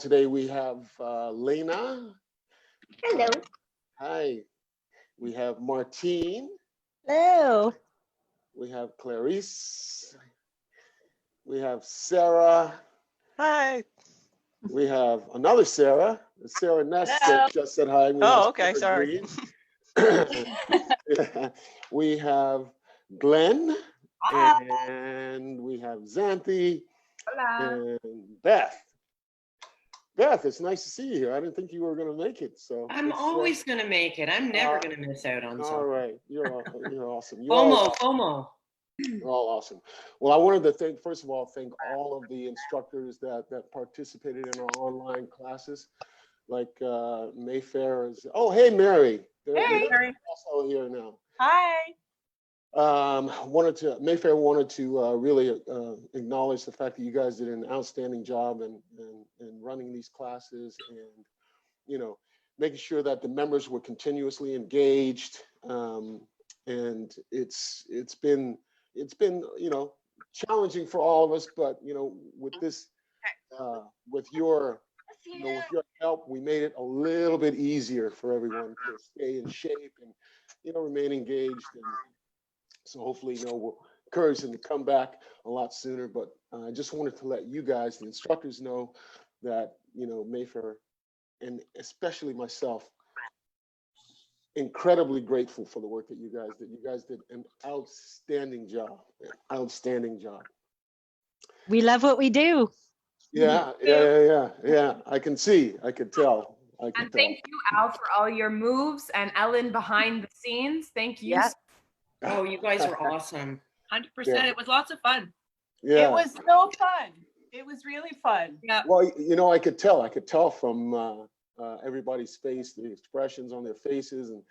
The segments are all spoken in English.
Today we have Lena. Hello. Hi. We have Martine. Hello. We have Clarice. We have Sarah. Hi. We have another Sarah. Sarah Ness just said hi. We Oh, have okay, Sarah sorry. Green. We have Glenn. Hi. And we have Xanthi Hola. and Beth. Beth, it's nice to see you here. I didn't think you were going to make it. So I'm always going to make it. I'm never going to miss out on all something. right. You're awesome. FOMO. You're all awesome. Well, I wanted to thank all of the instructors that participated in our online classes, like Mayfair is. Oh, hey, Mary. Hey. Mary's also here now. Hi. Mayfair wanted to really acknowledge the fact that you guys did an outstanding job in running these classes and, making sure that the members were continuously engaged. And it's been, challenging for all of us, but, with this, with your help, we made it a little bit easier for everyone to stay in shape and, remain engaged. And so hopefully, we'll encourage them to come back a lot sooner. But I just wanted to let you guys, the instructors, know that, Mayfair, and especially myself, incredibly grateful for the work that you guys did. You guys did an outstanding job. We love what we do. Yeah. I can tell. And thank you, Al, for all your moves, and Ellen behind the scenes. Thank you. Yes. Oh, you guys were awesome. 100%. Yeah. It was lots of fun. Yeah. It was so fun. It was really fun. Yeah. Well, I could tell from everybody's face, the expressions on their faces, and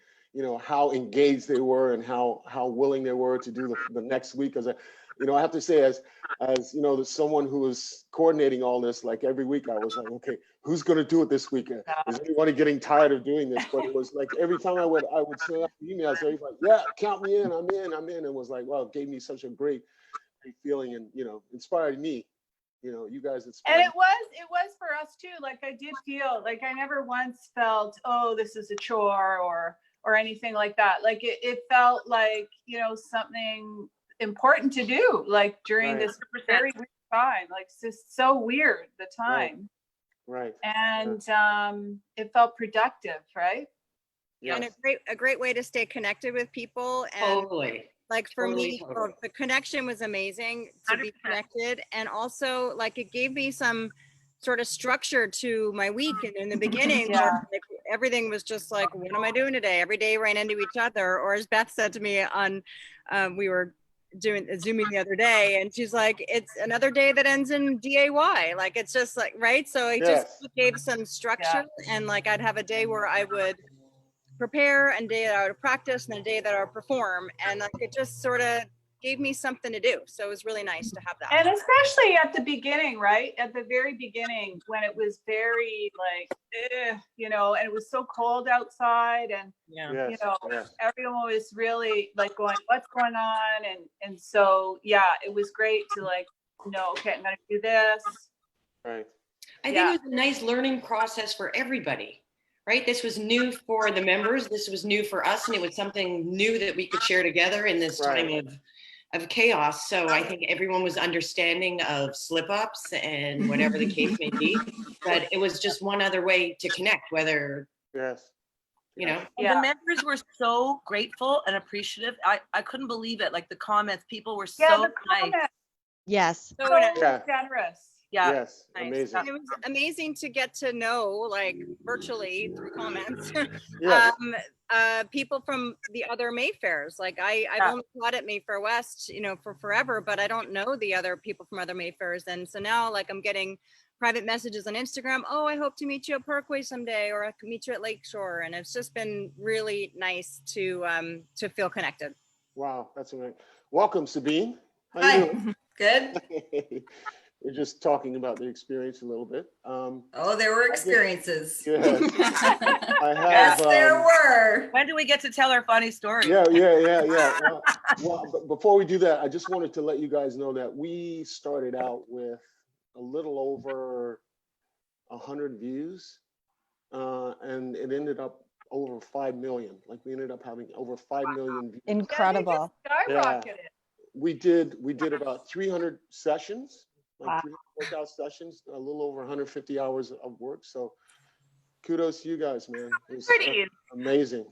how engaged they were and how willing they were to do the next week. Because I have to say, as there's someone who was coordinating all this, like every week I was like, okay, who's going to do it this weekend? Is anybody getting tired of doing this? But it was like every time I would send out emails, everybody's like, yeah, count me in, I'm in. And it was like, wow, it gave me such a great feeling and inspired me. You guys inspired. And it was for us too. Like I did feel like I never once felt, oh, this is a chore or anything like that. Like it felt like, something important to do, like during Right. this very weird time. Like it's just so weird, the time. Right. And it felt productive, right? Yeah. And a great way to stay connected with people. And Totally. like for Totally, me, totally. the connection was amazing to be 100%. connected. And also like it gave me some sort of structure to my week. And in the beginning, Yeah. like, everything was just like, what am I doing today? Every day ran into each other. Or as Beth said to me on, we were doing Zooming the other day, and she's like, it's another day that ends in DAY. Like, it's just like, right. So it just gave some structure. And like, I'd have a day where I would prepare and a day that I would practice and a day that I would perform. And like, it just sort of gave me something to do. So it was really nice to have that. And especially at the beginning, right? At the very beginning, when it was very like, and it was so cold outside, and Yeah. everyone was really like going, what's going on? And so, yeah, it was great to like, okay, I'm gonna do this. Right. I think it was a nice learning process for everybody, right? This was new for the members. This was new for us. And it was something new that we could share together in this time of chaos. So I think everyone was understanding of slip-ups and whatever the case may be. But it was just one other way to connect, whether, Yes. The members were so grateful and appreciative. I couldn't believe it. Like the comments, people were so The nice. comments, Yes. So so Yeah. generous. Yeah. Yes. nice. Amazing. And it was amazing to get to know, like virtually through comments, Yes. people from the other Mayfairs. Like I've only taught at Mayfair West, for forever, but I don't know the other people from other Mayfairs. And so now like I'm getting private messages on Instagram. Oh, I hope to meet you at Parkway someday, or I can meet you at Lakeshore. And it's just been really nice to feel connected. Wow. That's amazing. Welcome, Sabine. How you doing? Good. We're just talking about the experience a little bit. Oh, there were experiences. Yes. I have, Yes, there were. When do we get to tell our funny story? Yeah. Well, but before we do that, I just wanted to let you guys know that we started out with a little over 100 views, and it ended up over 5 million. Like we ended up having over 5 million views. Incredible. Skyrocketed. We did about 300 sessions, like Wow. 300 workout sessions, a little over 150 hours of work. So kudos to you guys, man. It was Pretty amazing.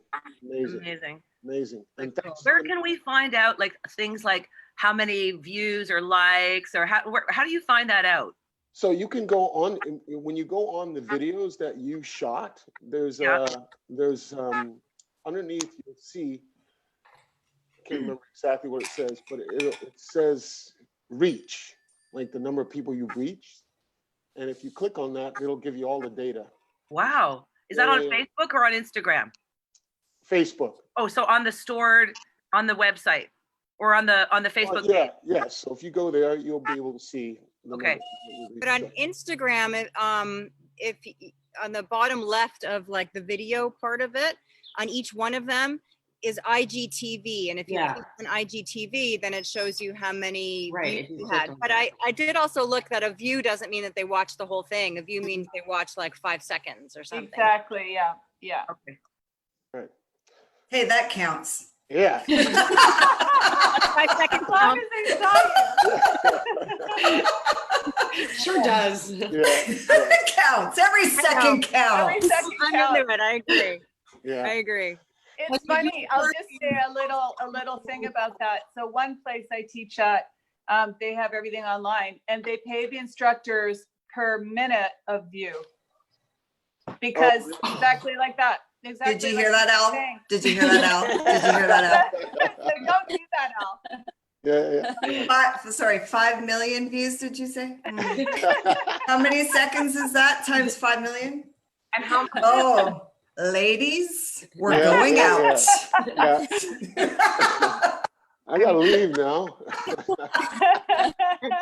amazing. And thanks. Where can we find out like things like how many views or likes, or how do you find that out? So you can go on, when you go on the videos that you shot, there's underneath, you'll see, I can't remember exactly what it says, but it says reach, like the number of people you've reached. And if you click on that, it'll give you all the data. Wow. Is that on Facebook or on Instagram? Facebook. Oh, so on the website or on the Facebook page? Yeah. So if you go there, you'll be able to see the Okay. number that you reached. But on Instagram, if on the bottom left of like the video part of it, on each one of them is IGTV, and if you click on IGTV, then it shows you how many views you had. But I did also look that a view doesn't mean that they watch the whole thing. A view means they watch like 5 seconds or something. Exactly. Yeah. Okay. Right. Hey, that counts. Yeah. 5 seconds. As long as they saw you. Sure does. It counts. Every second counts. Every second I'm counts. into it. I agree. Yeah. I agree. It's funny. I'll just say a little thing about that. So one place I teach at, they have everything online, and they pay the instructors per minute of view, because exactly like that. Exactly. Did you like hear that, Al? saying. Did you hear that, Al? Did you hear that, Al? So don't do that, Al. Yeah. 5 million views, did you say? How many seconds is that times 5 million? And how much? Oh, ladies, we're Yeah, going out. Yeah. I gotta leave now.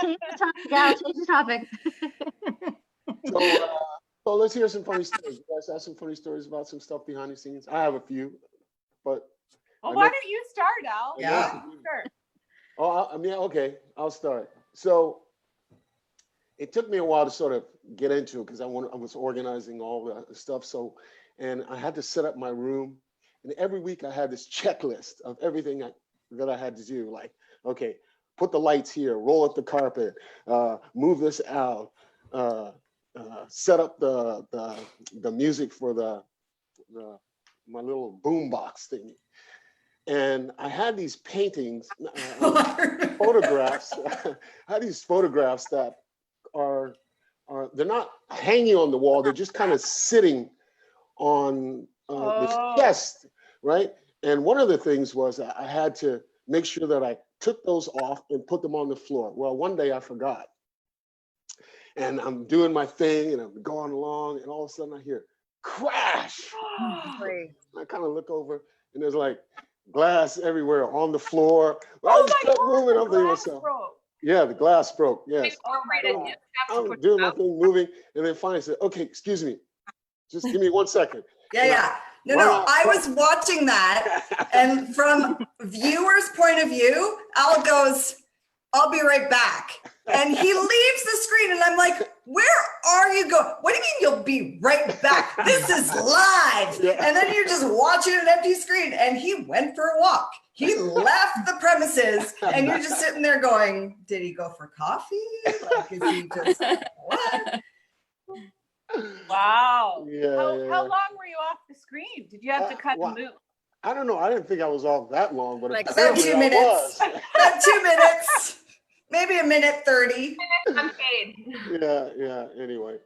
Change the topic, Al, change the topic. So let's hear some funny stories. You guys have some funny stories about some stuff behind the scenes? I have a few, but Well, why don't you start, Al? Yeah. Sure. Okay, I'll start. So it took me a while to sort of get into it because I was organizing all the stuff. So, and I had to set up my room, and every week I had this checklist of everything that I had to do. Like, okay, put the lights here, roll up the carpet, move this out, set up the music for my little boombox thingy. And I had these paintings, photographs. I had these photographs that are they're not hanging on the wall. They're just kind of sitting on this chest, right? And one of the things was I had to make sure that I took those off and put them on the floor. Well, one day I forgot. And I'm doing my thing and I'm going along, and all of a sudden I hear crash. I kind of look over, and there's like glass everywhere on the floor. Oh my kept God, moving. the I'm thinking to glass myself, broke. yeah, the glass broke. Yes. Oh my God. I'm doing my thing, moving, and then finally I said, okay, excuse me. Just give me 1 second. Yeah. No, I was watching that, and from viewers' point of view, Al goes, I'll be right back. And he leaves the screen, and I'm like, where are you going? What do you mean you'll be right back? This is live. Yeah. And then you're just watching an empty screen, and he went for a walk. He left the premises, and you're just sitting there going, did he go for coffee? Like, is he just, what? Wow. Yeah, How long were you off the screen? Did you have to cut well, the move? I don't know. I didn't think I was off that long, but Like About apparently 2 I minutes. was. About 2 minutes. Maybe a minute 30. Unpaid. Yeah. Anyway,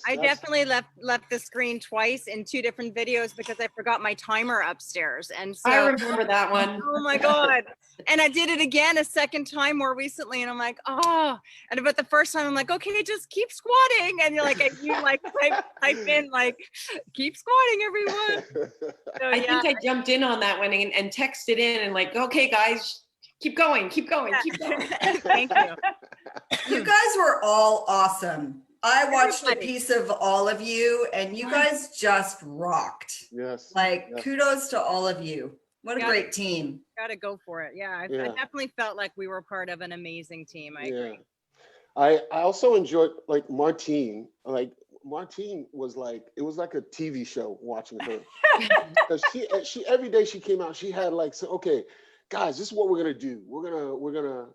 I definitely left the screen twice in 2 different videos because I forgot my timer upstairs. And so I remember that one. oh my God. And I did it again a second time more recently. And I'm like, but the first time I'm like, okay, just keep squatting. And you're like, type in like, keep squatting, everyone. So, I think I jumped in on that one and texted in and like, okay, guys, keep going. Thank you. You guys were all awesome. I watched Everybody. a piece of all of you, and you guys just rocked. Yes. Like, Yes. kudos to all of you. What a Yeah. great team. Gotta go for it. Yeah, I Yeah. definitely felt like we were part of an amazing team. I agree. I also enjoyed like Martine. Like Martine was like, it was like a TV show watching her. Because she every day she came out, she had like, so, okay, guys, this is what we're gonna do. We're gonna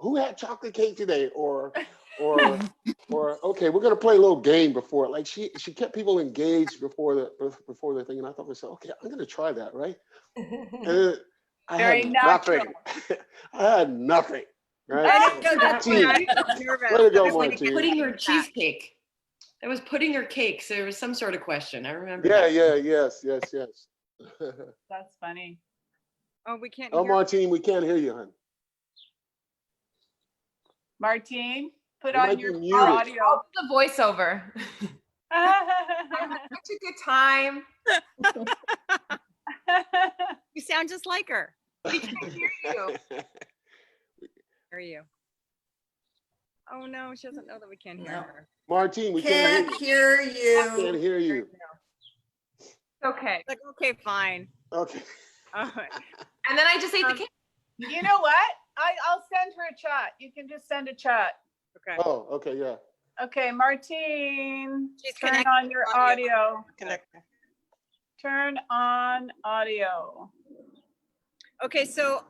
who had chocolate cake today? Or okay, we're gonna play a little game before. Like she kept people engaged before the thing, and I thought to myself, okay, I'm gonna try that, right? And then I Very had natural. nothing. I had nothing. Right? I know, that's Martine. why I was nervous. Way to go, I was like, Martine. Pudding or cheesecake? That was pudding or cake. So there was some sort of question. I remember. Yeah, that. yes. That's funny. Oh, we can't Oh, hear. Martine, we can't hear you, hon. Martine, put You might on be your muted. audio. The voiceover. Such a good time. You sound just like her. We can't hear you. Hear you. Oh no, she doesn't know that we can't hear No. her. Martine, we can't Can't hear hear you. Can't you. hear you. Okay. Like, okay, fine. Okay. All right. And then I just ate the cake. You know what? I'll send her a chat. You can just send a chat. Okay. Oh, okay, yeah. Okay, Martine, She's turn connected on your to audio. Connect. Turn on audio. Okay, so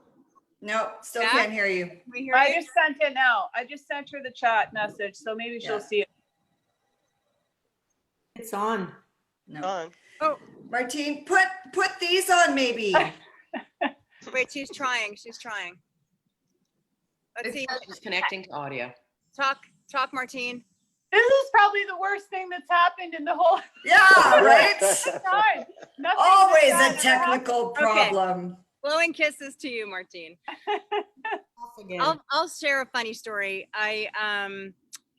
No, still Back? can't hear you. we hear I you. just sent it now. I just sent her the chat message, so maybe she'll Yeah. see it. It's on. No. Oh, Martine, put these on maybe. wait, she's trying. She's trying. Let's see. Just connecting to audio. Talk, Martine. This is probably the worst thing that's happened in the whole Yeah, right? time. Nothing Always like a that ever technical problem. Blowing kisses to you, Martine. I'll share a funny story.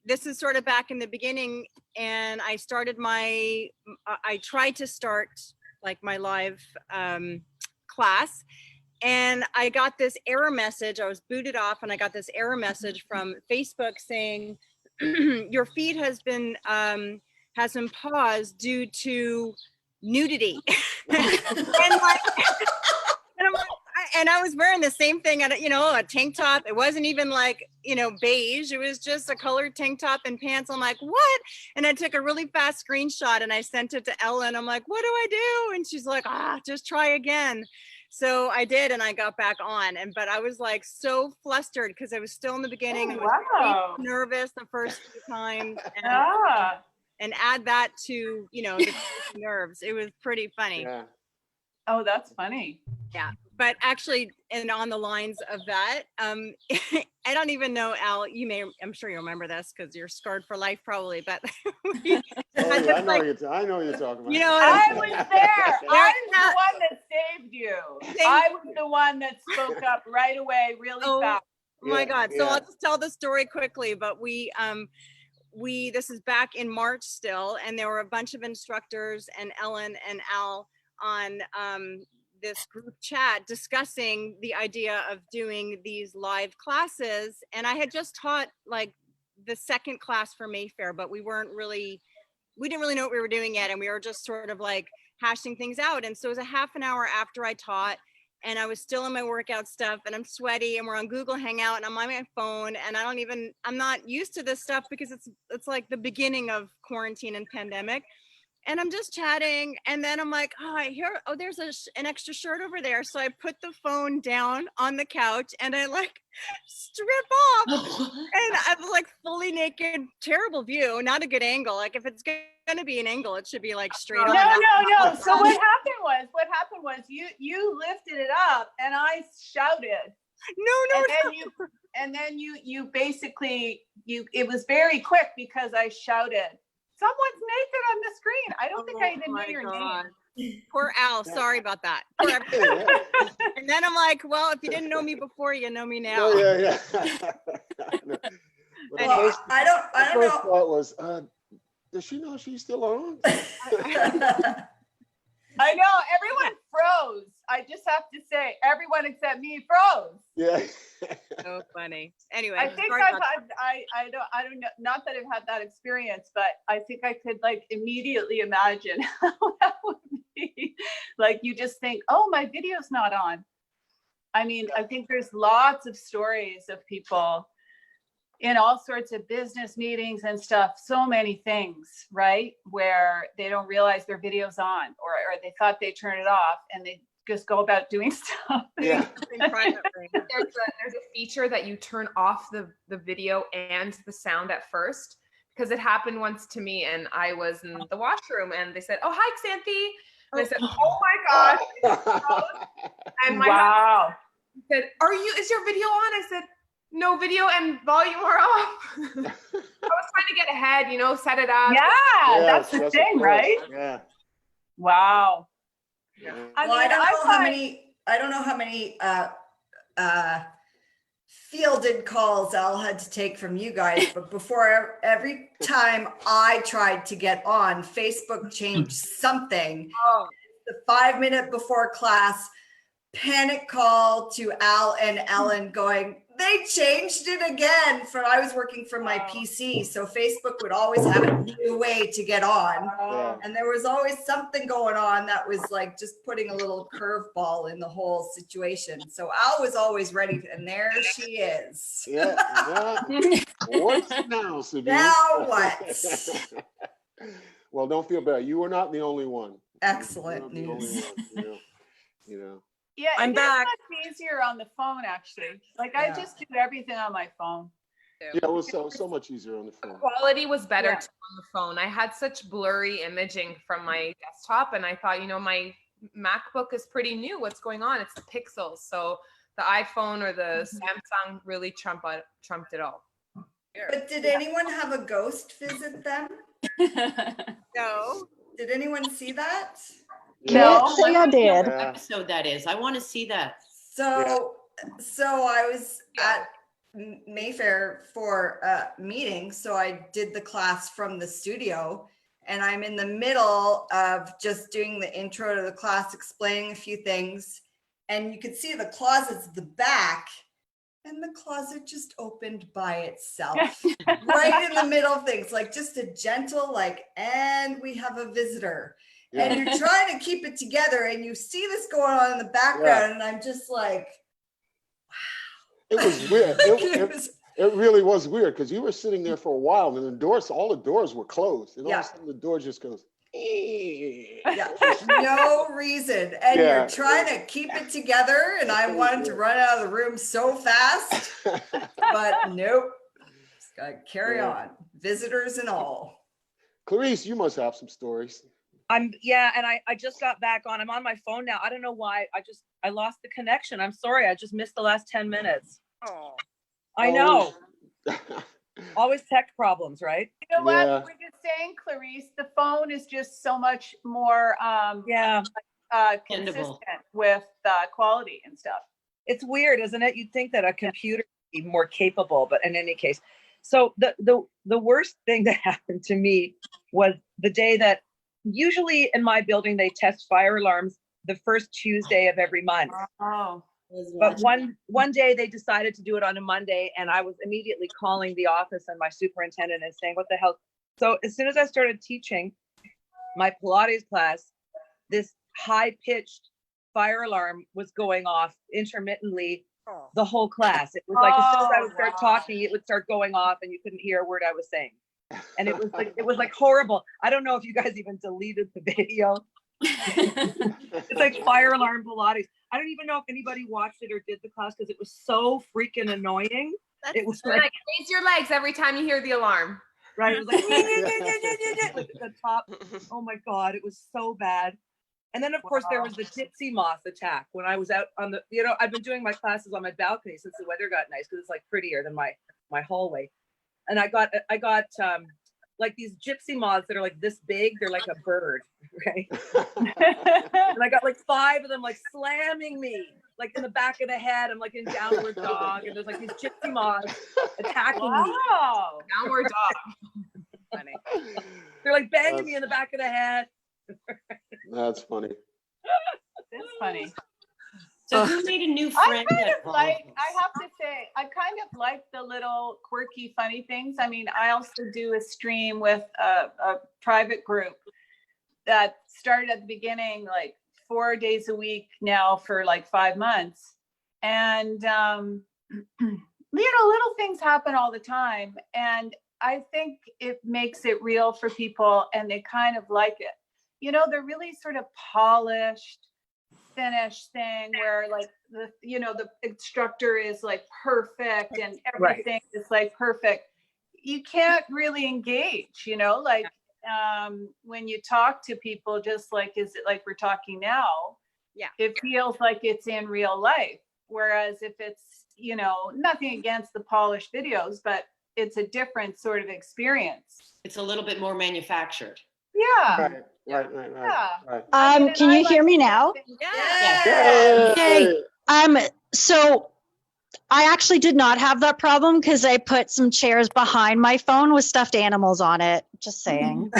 This is sort of back in the beginning, and I tried to start like my live class, and I got this error message. I was booted off, and I got this error message from Facebook saying your feed has been paused due to nudity. And I was wearing the same thing, at a tank top. It wasn't even like, beige. It was just a colored tank top and pants. I'm like, what? And I took a really fast screenshot and I sent it to Ellen. I'm like, what do I do? And she's like, just try again. So I did, and I got back on. But I was like so flustered because I was still in the beginning. I was wow. really nervous the first few times. And add that to, the nerves. It was pretty funny. Yeah. Oh, that's funny. Yeah. But actually, and on the lines of that, I don't even know, Al, I'm sure you remember this because you're scarred for life probably, but Oh, yeah, I know you're talking about. I was there. I was the one that saved you. I was the one that spoke up right away, really fast. Oh my God. So Yeah. I'll just tell the story quickly, but this is back in March still, and there were a bunch of instructors and Ellen and Al on this group chat discussing the idea of doing these live classes. And I had just taught like the second class for Mayfair, but we didn't really know what we were doing yet. And we were just sort of like hashing things out. And so it was a half an hour after I taught, and I was still in my workout stuff, and I'm sweaty, and we're on Google Hangout, and I'm on my phone, and I'm not used to this stuff because it's like the beginning of quarantine and pandemic. And I'm just chatting, and then I'm like, there's an extra shirt over there. So I put the phone down on the couch, and I like strip off, and I'm like fully naked. Terrible view, not a good angle. Like if it's gonna be an angle, it should be like straight on. No. So what happened was you lifted it up, and I shouted. No. And then you basically it was very quick because I shouted, someone's naked on the screen. I don't think I even knew your name. Poor Al. Sorry about that. Poor and then I'm like, well, if you didn't know me before, you know me now. Oh, yeah. Well, I don't First know. thought was, does she know she's still on? I know, everyone froze. I just have to say, everyone except me froze. Yeah. So funny. Anyway, I think I don't know, not that I've had that experience, but I think I could like immediately imagine how that would be. Like you just think, oh, my video's not on. I mean, I think there's lots of stories of people in all sorts of business meetings and stuff, so many things, right? Where they don't realize their video's on, or they thought they turn it off and they just go about doing stuff. Yeah. There's a feature that you turn off the video and the sound at first, because it happened once to me, and I was in the washroom and they said, "Oh, hi, Xanthi." And I said, "Oh my gosh." And my Wow. husband said, is your video on? I said, "No, video and volume are off." I was trying to get ahead, set it up. Yeah, Yes, that's the of thing, course. right? Yeah. Wow. Yeah. I Well, mean, I don't know how many fielded calls Al had to take from you guys, but before every time I tried to get on, Facebook changed something. Oh. The 5 minute before class panic call to Al and Ellen going, they changed it again. I was working from my PC, so Facebook would always have a new way to get on. Yeah. And there was always something going on that was like just putting a little curveball in the whole situation. So Al was always ready, and there she is. Yeah. What's now, Sabine? Now what? Well, don't feel bad. You were not the only one. Excellent You were not the news. only one, you know. yeah, I'm it's back. much easier on the phone, actually. Like I Yeah. just do everything on my phone. Yeah, it was so much easier on the phone. Quality was better Yeah. too on the phone. I had such blurry imaging from my desktop, and I thought, my MacBook is pretty new. What's going on? It's the pixels. So the iPhone or the Samsung really trumped it all. But did anyone have a ghost visit them? No. Did anyone see that? No. Say I did. Yeah. Episode that is. I want to see that. So I was at Mayfair for a meeting. So I did the class from the studio, and I'm in the middle of just doing the intro to the class, explaining a few things. And you could see the closets at the back, and the closet just opened by itself, right in the middle of things, like just a gentle, and we have a visitor. Yeah. And you're trying to keep it together, and you see this going on in the background, and I'm just like, It was weird. It really was weird because you were sitting there for a while, and all the doors were closed, and all of a sudden the door just goes. yeah, no reason. And Yeah. you're trying to keep it together, and I wanted to run out of the room so fast, but nope. Just gotta carry on, visitors and all. Clarice, you must have some stories. And I just got back on. I'm on my phone now. I don't know why. I lost the connection. I'm sorry. I just missed the last 10 minutes. Oh. I know. Always tech problems, right? You know Yeah. what? We're just saying, Clarice, the phone is just so much more Yeah. consistent with quality and stuff. It's weird, isn't it? You'd think that a computer would be more capable, but in any case. So the worst thing that happened to me was the day that usually in my building, they test fire alarms the first Tuesday of every month. Oh. But one day they decided to do it on a Monday, and I was immediately calling the office and my superintendent and saying, what the hell? So as soon as I started teaching my Pilates class, this high-pitched fire alarm was going off intermittently the whole class. It was like as soon as I would start talking, it would start going off and you couldn't hear a word I was saying. And it was like horrible. I don't know if you guys even deleted the video. It's like fire alarm Pilates. I don't even know if anybody watched it or did the class because it was so freaking annoying. It was like Raise your legs every time you hear the alarm. right. It was like like at the top. Oh my God, it was so bad. And then of course there was the gypsy moth attack when I was out on the, I've been doing my classes on my balcony since the weather got nice because it's like prettier than my hallway. And I got like these gypsy moths that are like this big. They're like a bird, right? And I got like 5 of them like slamming me like in the back of the head. I'm like in downward dog, and there's like these gypsy moths attacking me. Wow. Downward dog. Funny. They're like banging me in the back of the head. That's funny. That's funny. So who made a new I friend? kind at of like, Paul's? I have to say, I kind of like the little quirky, funny things. I mean, I also do a stream with a private group that started at the beginning, like 4 days a week now for like 5 months. And little things happen all the time. And I think it makes it real for people and they kind of like it. They're really sort of polished, finished thing where like the instructor is like perfect and everything is like perfect. You can't really engage, like when you talk to people, just like, is it like we're talking now? Yeah. It feels like it's in real life. Whereas if it's, nothing against the polished videos, but it's a different sort of experience. It's a little bit more manufactured. Yeah. Right. Yeah. Can you hear me now? Yes. Okay. So I actually did not have that problem because I put some chairs behind my phone with stuffed animals on it. Just saying.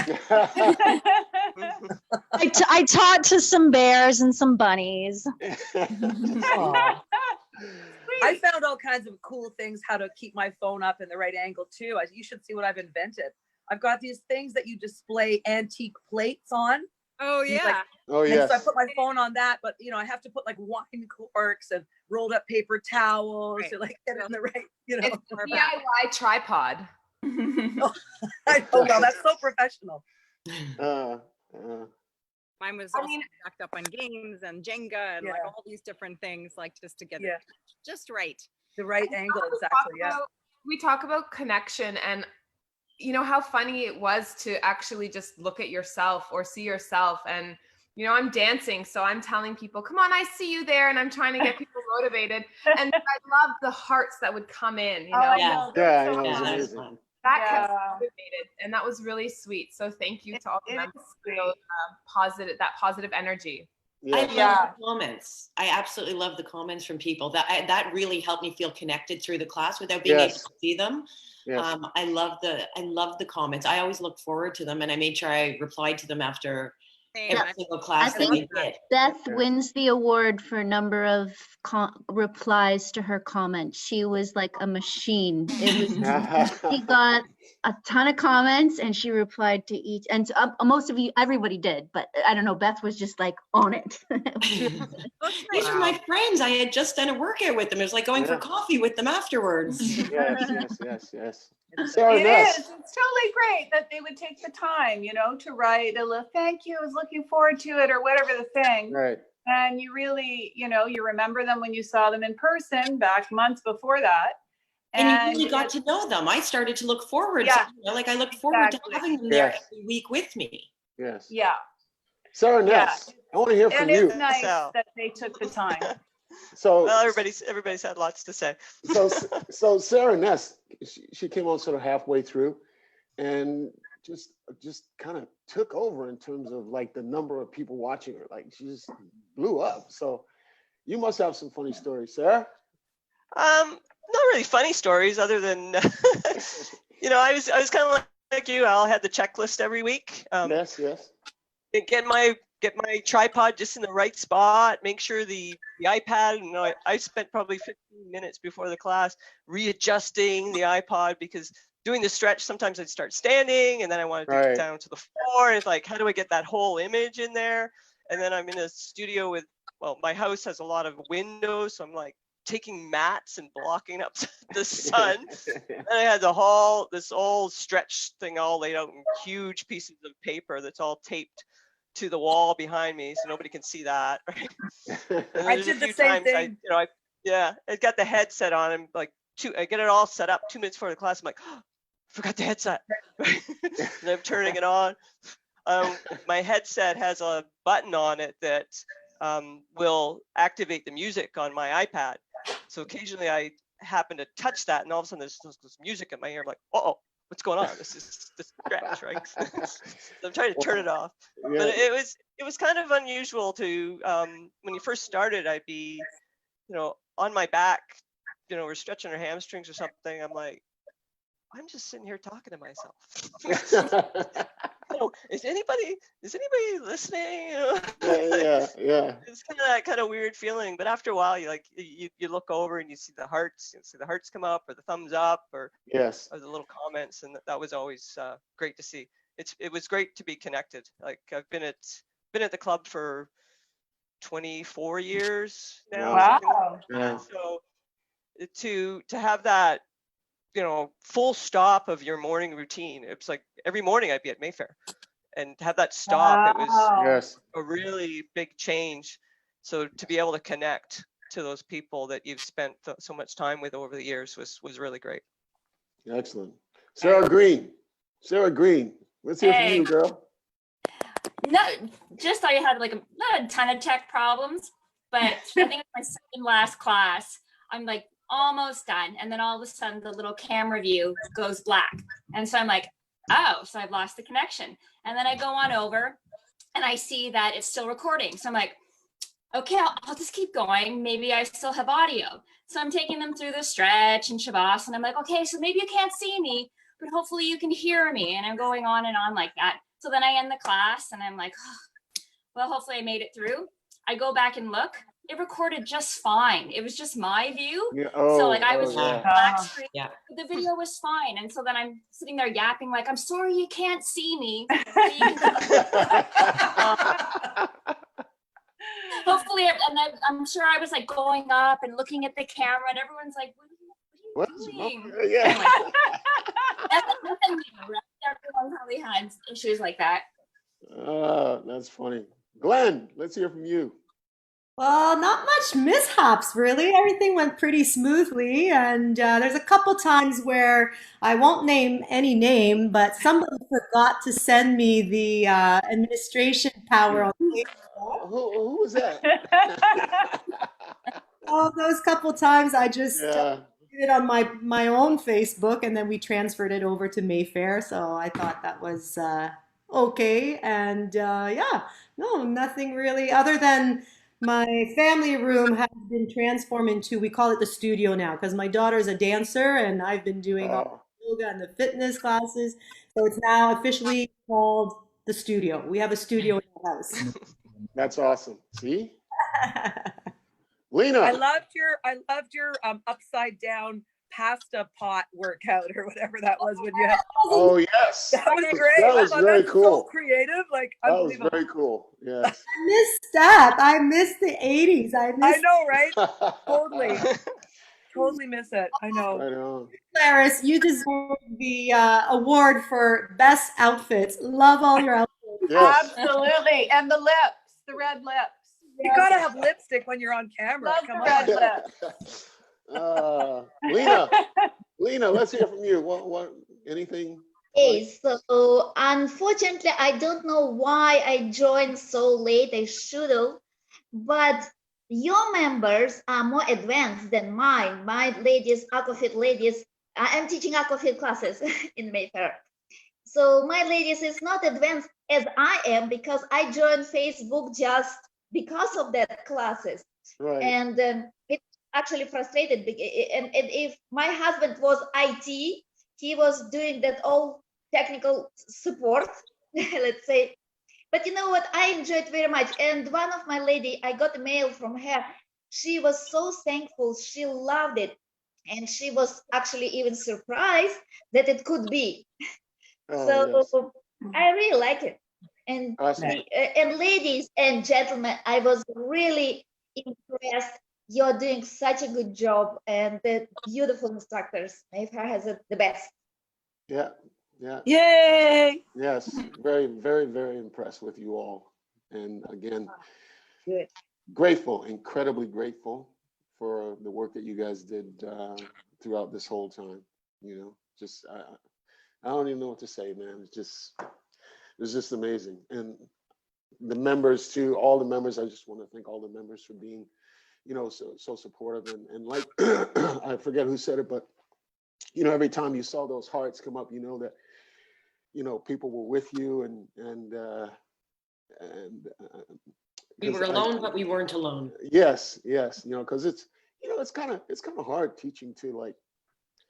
I taught to some bears and some bunnies. Aw. I found all kinds of cool things how to keep my phone up in the right angle too. You should see what I've invented. I've got these things that you display antique plates on. Oh yeah. Like, Oh and yes. so I put my phone on that, but I have to put like wine corks and rolled up paper towels to like get it in the right, It's a DIY tripod. I know, well, that's so professional. Mine was also backed up on games and Jenga and like all these different things, like just to get it just right. The right angle, exactly. Yeah. We talk about connection and how funny it was to actually just look at yourself or see yourself. And, I'm dancing. So I'm telling people, come on, I see you there. And I'm trying to get people motivated. And I love the hearts that would come in, I know. That kept me motivated. And that was really sweet. So thank you to all the members for those, that positive energy. I love the comments. I absolutely love the comments from people. That really helped me feel connected through the class without being able to see them. Yes. I love the comments. I always look forward to them, and I made sure I replied to them after every single class I that think we did. Beth wins the award for number of replies to her comments. She was like a machine. She got a ton of comments and she replied to each. And most of you, everybody did, but I don't know. Beth was just like on it. These are my friends. I had just done a workout with them. It was like going for coffee with them afterwards. Yes. It's totally great that they would take the time, to write a little thank you, I was looking forward to it, or whatever the thing. Right. And you really, you remember them when you saw them in person back months before that. And you really got to know them. I started to look forward to, I looked forward to having them there every week with me. Yes. Yeah. Sarah Ness, I want to hear from you. And it's nice that they took the time. So well, everybody's had lots to say. So Sarah Ness, she came on sort of halfway through, and just kind of took over in terms of like the number of people watching her. Like she just blew up. So you must have some funny stories, Sarah. Not really funny stories, other than I was kind of like you. Al, had the checklist every week. Yes. Get my tripod just in the right spot, make sure the iPad, I spent probably 15 minutes before the class readjusting the iPod, because doing the stretch, sometimes I'd start standing and then I wanted to get down to the floor. And it's like, how do I get that whole image in there? And then I'm in a studio with, my house has a lot of windows. So I'm like taking mats and blocking up the sun. And I had this old stretch thing all laid out in huge pieces of paper that's all taped to the wall behind me, so nobody can see that. Right? I did the same thing. I got the headset on, and like I get it all set up 2 minutes before the class. I'm like, oh, I forgot the headset. And I'm turning it on. My headset has a button on it that will activate the music on my iPad. So occasionally I happen to touch that, and all of a sudden there's this music in my ear. I'm like, uh-oh, what's going on? This is stretch, right? So I'm trying to turn it off. But it was kind of unusual to when you first started, I'd be, on my back, we're stretching our hamstrings or something. I'm like, I'm just sitting here talking to myself. Is anybody listening? Yeah. It's kind of that kind of weird feeling, but after a while, you look over and you see the hearts, come up, or the thumbs up, or the little comments, and that was always great to see. It was great to be connected. Like I've been at the club for 24 years now. Wow. Yeah. So to have that, you know, full stop of your morning routine. It's like every morning I'd be at Mayfair, and to have that stop, it was Wow. Yes. a really big change. So to be able to connect to those people that you've spent so much time with over the years was really great. Excellent. Sarah Green. Sarah Green. Let's hear from Hey. you, girl. No, just I had like not a ton of tech problems, but I think it's my second last class. I'm like almost done, and then all of a sudden the little camera view goes black, and so I'm like, oh, so I've lost the connection. And then I go on over, and I see that it's still recording. So I'm like, okay, I'll just keep going. Maybe I still have audio. So I'm taking them through the stretch and Shavasana. I'm like, okay, so maybe you can't see me, but hopefully you can hear me. And I'm going on and on like that. So then I end the class and I'm like, oh, well, hopefully I made it through. I go back and look. It recorded just fine. It was just my view. Yeah. So like I was yeah. black screen. Yeah. The video was fine. And so then I'm sitting there yapping like, I'm sorry you can't see me. But you can hopefully, and I'm sure I was like going up and looking at the camera, and everyone's like, "What are you doing?" Yeah. Nothing new, right? Everyone probably had issues like that. That's funny. Glenn, let's hear from you. Well, not much mishaps, really. Everything went pretty smoothly. And there's a couple times where I won't name any name, but somebody forgot to send me the administration power on Facebook. Who was that? Oh, those couple times I just Yeah. did it on my own Facebook, and then we transferred it over to Mayfair. So I thought that was okay. And yeah, no, nothing really other than my family room has been transformed into, we call it the studio now, because my daughter's a dancer and I've been doing all the yoga and the fitness classes. So it's now officially called the studio. We have a studio in the house. That's awesome. See? Lena. I loved your upside down pasta pot workout or whatever that was when you had. Oh yes. That was great. That was I thought very that's cool. So creative, like That was unbelievable. very cool. Yes. I missed that. I missed the 80s. I I know, right? Totally. Totally miss it. I know. I know. Clarice, you deserve the award for best outfits. Love all your outfits. Yes. Absolutely. And the lips, the red lips. You gotta have lipstick when you're on camera. Love Come the red on. lips. Lena, let's hear from you. What anything? Hey, so unfortunately, I don't know why I joined so late. I should have, but your members are more advanced than mine. My ladies, aquafit ladies, I'm teaching aquafit classes in Mayfair. So my ladies is not advanced as I am because I joined Facebook just because of that classes. Right. And it actually frustrated. And if my husband was IT, he was doing that all technical support, let's say. But you know what? I enjoyed very much. And one of my lady, I got a mail from her. She was so thankful. She loved it. And she was actually even surprised that it could be. Yes. I really like it. And Awesome. and ladies and gentlemen, I was really impressed. You're doing such a good job, and the beautiful instructors. Mayfair has the best. Yeah. Yeah. Yay! Yes. Very, very, very impressed with you all. And again, Good. grateful, incredibly grateful for the work that you guys did throughout this whole time. You know, just I don't even know what to say, man. It was just amazing. And the members too, all the members, I just want to thank all the members for being, you know, so supportive. And like, I forget who said it, but, you know, every time you saw those hearts come up, you know that, you know, people were with you and We were alone, but we weren't alone. Yes, yes. You know, because it's, you know, it's kind of hard teaching to like,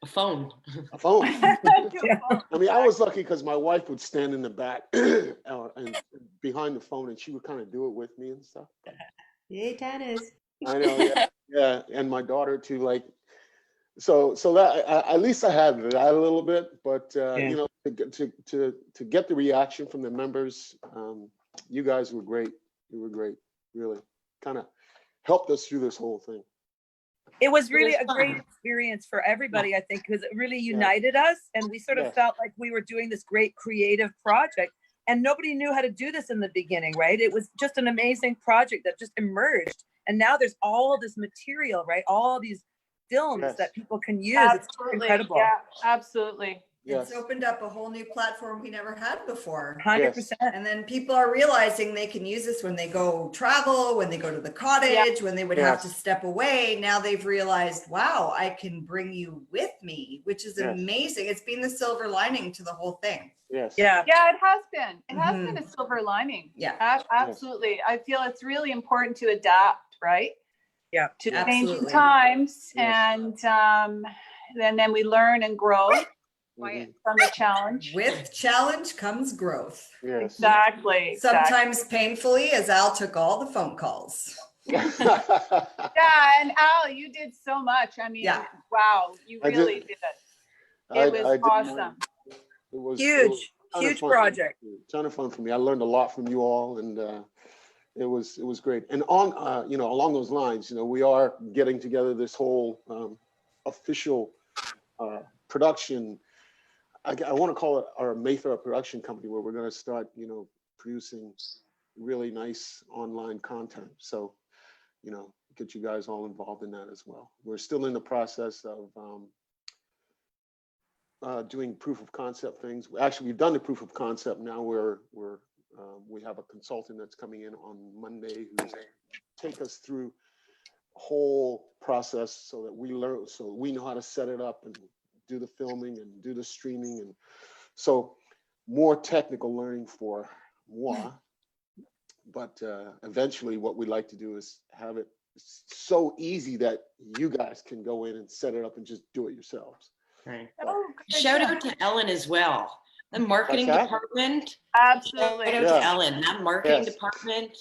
A phone. a phone. I mean, I was lucky because my wife would stand in the back and behind the phone, and she would kind of do it with me and stuff. Yay, tennis. I know, yeah, yeah, and my daughter too. Like, so that at least I had that a little bit, but you know, to get the reaction from the members, you guys were great. You were great, really. Kind of helped us through this whole thing. It was really was a great fun. experience for everybody, I think, because it really united us. And we sort of felt like we were doing this great creative project. And nobody knew how to do this in the beginning, right? It was just an amazing project that just emerged. And now there's all this material, right? All these films that people can use. It's incredible. Yeah, absolutely. It's opened up a whole new platform we never had before. 100%. And then people are realizing they can use this when they go travel, when they go to the cottage, when they would have to step away. Now they've realized, wow, I can bring you with me, which is amazing. It's been the silver lining to the whole thing. Yes. Yeah, it has been. It has been a silver lining. Yeah. Absolutely. I feel it's really important to adapt, right? Yeah. To changing times, and then we learn and grow from the challenge. With challenge comes growth. Yes. Exactly. Sometimes painfully, as Al took all the phone calls. Yeah, and Al, you did so much. I mean, wow, you really did it. It was awesome. It was huge project. Ton of fun for me. I learned a lot from you all, and it was great. And on along those lines, we are getting together this whole official production. I want to call it our Mayfair production company, where we're going to start, producing really nice online content. So, get you guys all involved in that as well. We're still in the process of doing proof of concept things. Actually, we've done the proof of concept. Now we have a consultant that's coming in on Monday who's take us through the whole process so that we know how to set it up and do the filming and do the streaming, and so more technical learning for moi. But eventually what we'd like to do is have it so easy that you guys can go in and set it up and just do it yourselves. Right. Shout out to Ellen as well. The marketing department. Absolutely. Shout out to Ellen, that marketing department.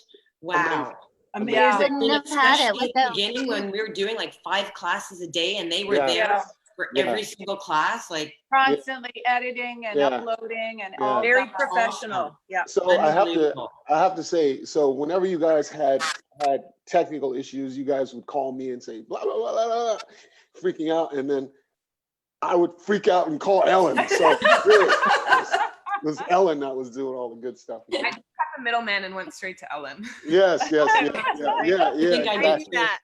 Wow. Amazing. Wouldn't have had it Especially at the beginning when we were doing like 5 classes a day and they were there for every single class, like constantly editing and uploading and all very that. professional. Yeah. So I have to say, so whenever you guys had technical issues, you guys would call me and say blah blah blah blah, blah freaking out, and then I would freak out and call Ellen. So really, it was Ellen that was doing all the good stuff. I just cut the middleman and went straight to Ellen. Yes. I think I did that.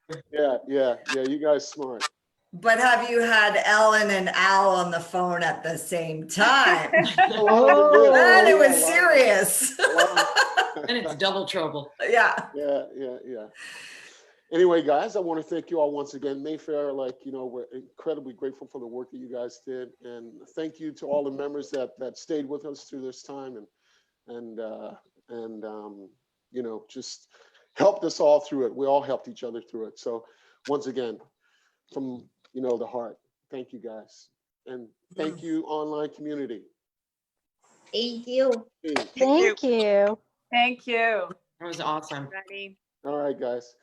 Yeah. You guys smart. But have you had Ellen and Al on the phone at the same time? Then it was serious. And it's double trouble. Yeah. Anyway, guys, I want to thank you all once again. Mayfair, we're incredibly grateful for the work that you guys did, and thank you to all the members that stayed with us through this time and just helped us all through it. We all helped each other through it. So once again, from the heart, thank you guys, and thank you, online community. Thank you. Thank you. Thank you. That was awesome. All right, guys.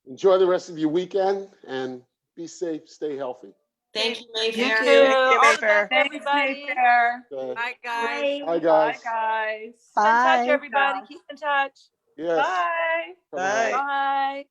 Enjoy the rest of your weekend and be safe, stay healthy. Thank you, Mayfair. Thank you, Mayfair. Thanks, Mayfair. Bye, guys. Bye, guys. Bye, guys. Keep in touch, Bye. everybody. Keep in touch. Yes. Bye. Bye. Bye.